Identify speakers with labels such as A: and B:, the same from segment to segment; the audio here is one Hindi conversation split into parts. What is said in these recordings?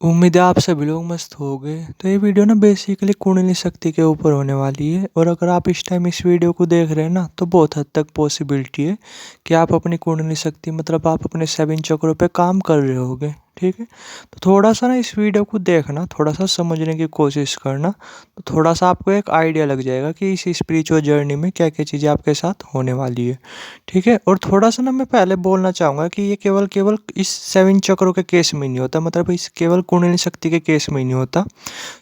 A: उम्मीद है आप सभी लोग मस्त हो गए। तो ये वीडियो ना बेसिकली कुंडली शक्ति के ऊपर होने वाली है। और अगर आप इस टाइम इस वीडियो को देख रहे हैं ना, तो बहुत हद तक पॉसिबिलिटी है कि आप अपनी कुंडली शक्ति मतलब आप अपने 7 चक्रों पे काम कर रहे होगे। ठीक है, तो थोड़ा सा ना इस वीडियो को देखना, थोड़ा सा समझने की कोशिश करना, तो थोड़ा सा आपको एक आइडिया लग जाएगा कि इस स्पिरिचुअल जर्नी में क्या क्या चीज़ें आपके साथ होने वाली है। ठीक है, और थोड़ा सा ना मैं पहले बोलना चाहूँगा कि ये केवल केवल इस 7 चक्रों के केस में नहीं होता, मतलब इस केवल कुंडली शक्ति के केस में नहीं होता।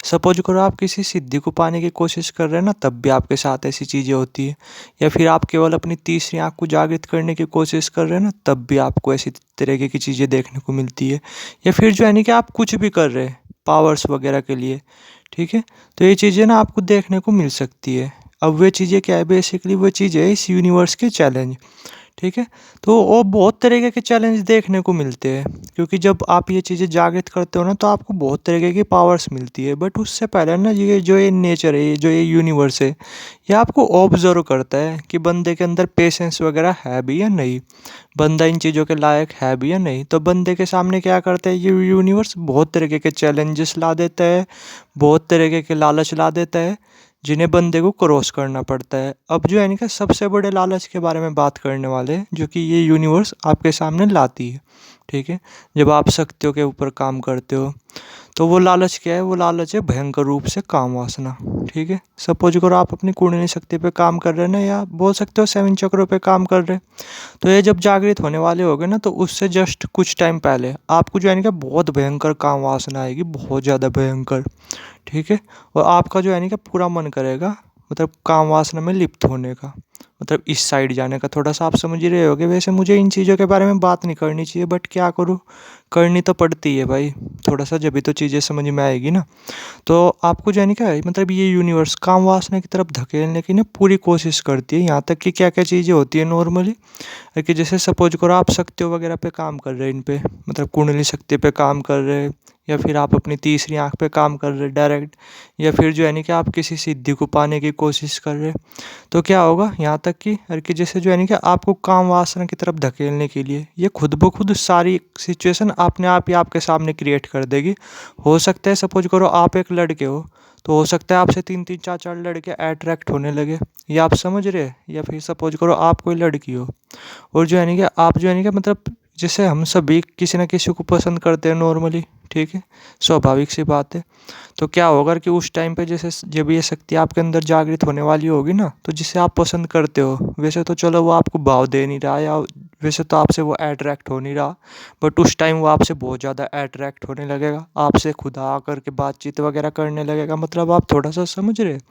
A: सपोज करो आप किसी सिद्धि को पाने की कोशिश कर रहे हैं ना, तब भी आपके साथ ऐसी चीज़ें होती है। या फिर आप केवल अपनी तीसरी आँख को जागृत करने की कोशिश कर रहे हैं ना, तब भी आपको ऐसी तरीके की चीज़ें देखने को मिलती है। या फिर जो है नहीं कि आप कुछ भी कर रहे हैं पावर्स वगैरह के लिए। ठीक है, तो ये चीज़ें ना आपको देखने को मिल सकती है। अब वे चीज़ें क्या है, बेसिकली वो चीज़ है इस यूनिवर्स के चैलेंज। ठीक है, तो वो बहुत तरीके के चैलेंज देखने को मिलते हैं, क्योंकि जब आप ये चीज़ें जागृत करते हो ना, तो आपको बहुत तरीके की पावर्स मिलती है। बट उससे पहले ना ये जो ये नेचर है, ये जो ये यूनिवर्स है, ये आपको ऑब्जर्व करता है कि बंदे के अंदर पेशेंस वगैरह है भी या नहीं, बंदा इन चीज़ों के लायक है भी या नहीं। तो बंदे के सामने क्या करता है ये यूनिवर्स, बहुत तरीके के चैलेंजेस ला देता है, बहुत तरीके के लालच ला देता है, जिन्हें बंदे को क्रॉस करना पड़ता है। अब जो है इनका सबसे बड़े लालच के बारे में बात करने वाले हैं, जो कि ये यूनिवर्स आपके सामने लाती है। ठीक है, जब आप शक्तियों के ऊपर काम करते हो, तो वो लालच क्या है, वो लालच है भयंकर रूप से काम वासना। ठीक है, सपोज करो आप अपनी कुंडली शक्ति पे काम कर रहे हैं ना, या बोल सकते हो 7 चक्रों पे काम कर रहे हैं, तो ये जब जागृत होने वाले होगे ना, तो उससे जस्ट कुछ टाइम पहले आपको जो है इनका बहुत भयंकर काम वासना आएगी, बहुत ज़्यादा भयंकर। ठीक है, और आपका जो है नहीं कि पूरा मन करेगा मतलब काम वासना में लिप्त होने का, मतलब इस साइड जाने का। थोड़ा सा आप समझ ही रहे होगे। वैसे मुझे इन चीज़ों के बारे में बात नहीं करनी चाहिए, बट क्या करूँ, करनी तो पड़ती है भाई। थोड़ा सा जब भी तो चीज़ें समझ में आएगी ना। तो आपको जो है नहीं क्या है, मतलब ये यूनिवर्स काम वासना की तरफ धकेलने की ना पूरी कोशिश करती है। यहाँ तक कि क्या क्या चीज़ें होती है नॉर्मली, कि जैसे सपोज करो आप शक्तियों वगैरह पे काम कर रहे हैं, इन पे मतलब कुंडली शक्ति पे काम कर रहे हैं, या फिर आप अपनी तीसरी आँख पे काम कर रहे हैं डायरेक्ट, या फिर जो है नहीं कि आप किसी सिद्धि को पाने की कोशिश कर रहे हैं, तो क्या होगा यहाँ तक कि जैसे जो है नहीं कि आपको काम वासना की तरफ धकेलने के लिए ये खुद ब खुद सारी सिचुएशन अपने आप ही आपके सामने क्रिएट कर देगी। हो सकता है सपोज करो आप एक लड़के हो, तो हो सकता है आपसे 3-3 4-4 लड़के अट्रैक्ट होने लगे, ये आप समझ रहे हैं। या फिर सपोज करो आप कोई लड़की हो, और जो है नहीं कि आप जो है नहीं कि मतलब जैसे हम सभी किसी न किसी को पसंद करते हैं नॉर्मली। ठीक है, स्वाभाविक सी बात है। तो क्या होगा कि उस टाइम पे जैसे जब ये शक्ति आपके अंदर जागृत होने वाली होगी ना, तो जिसे आप पसंद करते हो, वैसे तो चलो वो आपको भाव दे नहीं रहा, या वैसे तो आपसे वो अट्रैक्ट हो नहीं रहा, बट उस टाइम वो आपसे बहुत ज़्यादा अट्रैक्ट होने लगेगा, आपसे खुद आकर के बातचीत वगैरह करने लगेगा। मतलब आप थोड़ा सा समझ रहे हैं।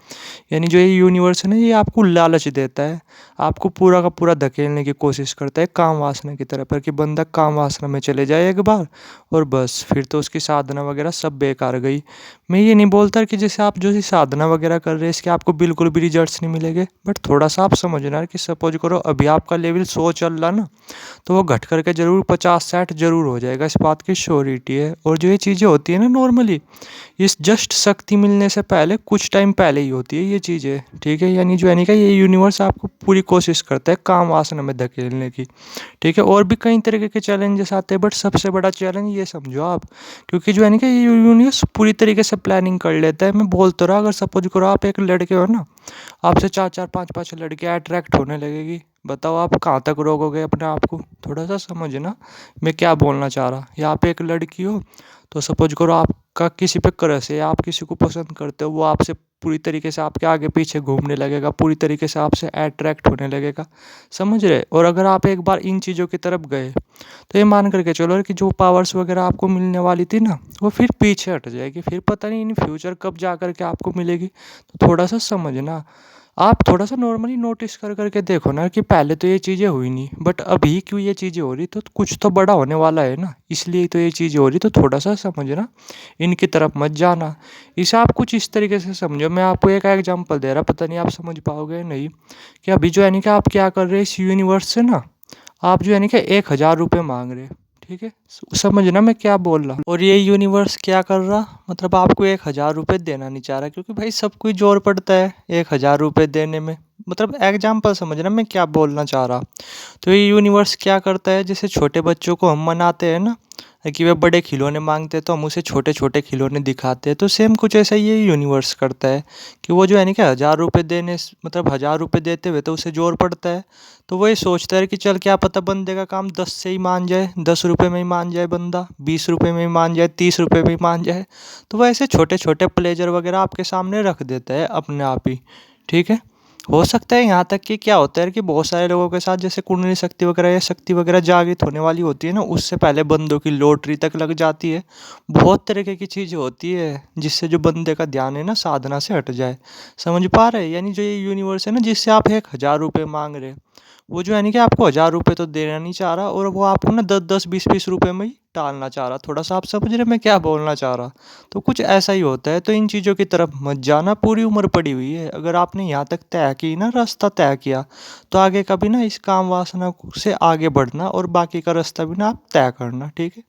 A: यानी जो ये यूनिवर्स है ना, ये आपको लालच देता है, आपको पूरा का पूरा धकेलने की कोशिश करता है काम वासना की तरफ, पर कि बंदा काम वासना में चले जाए एक बार, और बस फिर तो उसकी साधना वगैरह सब बेकार गई। मैं ये नहीं बोलता कि जैसे आप जो सी साधना वगैरह कर रहे हैं इसके आपको बिल्कुल भी रिजल्ट्स नहीं मिलेंगे, बट थोड़ा सा आप समझना कि सपोज करो अभी आपका लेवल 100 चल रहा ना, तो वो घट करके जरूर 50-60 जरूर हो जाएगा, इस बात की श्योरिटी है। और जो ये चीज़ें होती है ना नॉर्मली, इस जस्ट शक्ति मिलने से पहले कुछ टाइम पहले ही होती है ये चीज़ें। ठीक है, यानी जो है नहीं कि ये यूनिवर्स आपको पूरी कोशिश करता है काम वासना में धकेलने की। ठीक है, और भी कई तरीके के चैलेंजेस आते हैं, बट सबसे बड़ा चैलेंज ये समझो आप, क्योंकि जो है नहीं कि ये यूनिवर्स पूरी तरीके से प्लानिंग कर लेता है। मैं बोल तो रहा, अगर सपोज करो आप एक लड़के हो ना, आपसे 4-4 5-5 लड़के अट्रैक्ट होने लगेगी, बताओ आप कहाँ तक रोकोगे अपने आप को। थोड़ा सा समझना मैं क्या बोलना चाह रहा। या आप एक लड़की हो, तो सपोज करो आपका किसी पे क्रश है, आप किसी को पसंद करते हो, वो आपसे पूरी तरीके से आपके आगे पीछे घूमने लगेगा, पूरी तरीके से आपसे अट्रैक्ट होने लगेगा, समझ रहे। और अगर आप एक बार इन चीज़ों की तरफ गए, तो ये मान करके चलो कि जो पावर्स वगैरह आपको मिलने वाली थी ना, वो फिर पीछे हट जाएगी, फिर पता नहीं इन फ्यूचर कब जा कर के आपको मिलेगी। तो थोड़ा सा समझना, आप थोड़ा सा नॉर्मली नोटिस कर करके देखो ना, कि पहले तो ये चीज़ें हुई नहीं, बट अभी क्यों ये चीज़ें हो रही, तो कुछ तो बड़ा होने वाला है ना, इसलिए तो ये चीज़ें हो रही। तो थोड़ा सा समझना, इनकी तरफ मत जाना। इसे आप कुछ इस तरीके से समझो, मैं आपको एक एग्जांपल दे रहा, पता नहीं आप समझ पाओगे या नहीं। कि अभी जो है नहीं कि आप क्या कर रहे हैं, इस यूनिवर्स से ना आप जो है नहीं कि 1,000 रुपये मांग रहे। ठीक है, समझना मैं क्या बोल रहा हूँ। और ये यूनिवर्स क्या कर रहा, मतलब आपको 1,000 रुपये देना नहीं चाह रहा, क्योंकि भाई सब कोई जोर पड़ता है 1,000 रुपये देने में। मतलब एग्जाम्पल समझना मैं क्या बोलना चाह रहा। तो ये यूनिवर्स क्या करता है, जैसे छोटे बच्चों को हम मनाते हैं ना, कि वे बड़े खिलौने मांगते हैं तो हम उसे छोटे छोटे खिलौने दिखाते हैं। तो सेम कुछ ऐसा ये यूनिवर्स करता है कि वो जो है ना कि 1,000 रुपये मतलब 1,000 रुपये देते हुए तो उसे जोर पड़ता है। तो वो ये सोचता है कि चल क्या पता बंदे का काम 10 से ही मान जाए, 10 रुपये में ही मान जाए बंदा, 20 रुपये में ही मान जाए, 30 रुपये में ही मान जाए। तो वो ऐसे छोटे छोटे प्लेजर वगैरह आपके सामने रख देता है अपने आप ही। ठीक है। हो सकता है यहाँ तक कि क्या होता है कि बहुत सारे लोगों के साथ जैसे कुंडली शक्ति वगैरह या शक्ति वगैरह जागृत होने वाली होती है ना, उससे पहले बंदों की लॉटरी तक लग जाती है। बहुत तरीके की चीज़ें होती है जिससे जो बंदे का ध्यान है ना साधना से हट जाए। समझ पा रहे हैं? यानी जो ये यूनिवर्स है ना जिससे आप 1,000 रुपये मांग रहे, वो जो है नहीं कि आपको 1,000 रुपये तो देना नहीं चाह रहा, और वो आपको ना 10-10, 20-20 रुपये में ही टालना चाह रहा। थोड़ा सा आप समझ रहे मैं क्या बोलना चाह रहा? तो कुछ ऐसा ही होता है। तो इन चीज़ों की तरफ मत जाना, पूरी उम्र पड़ी हुई है। अगर आपने यहाँ तक तय की ना, रास्ता तय किया, तो आगे कभी ना इस काम वासना से आगे बढ़ना और बाकी का रास्ता भी ना आप तय करना। ठीक है।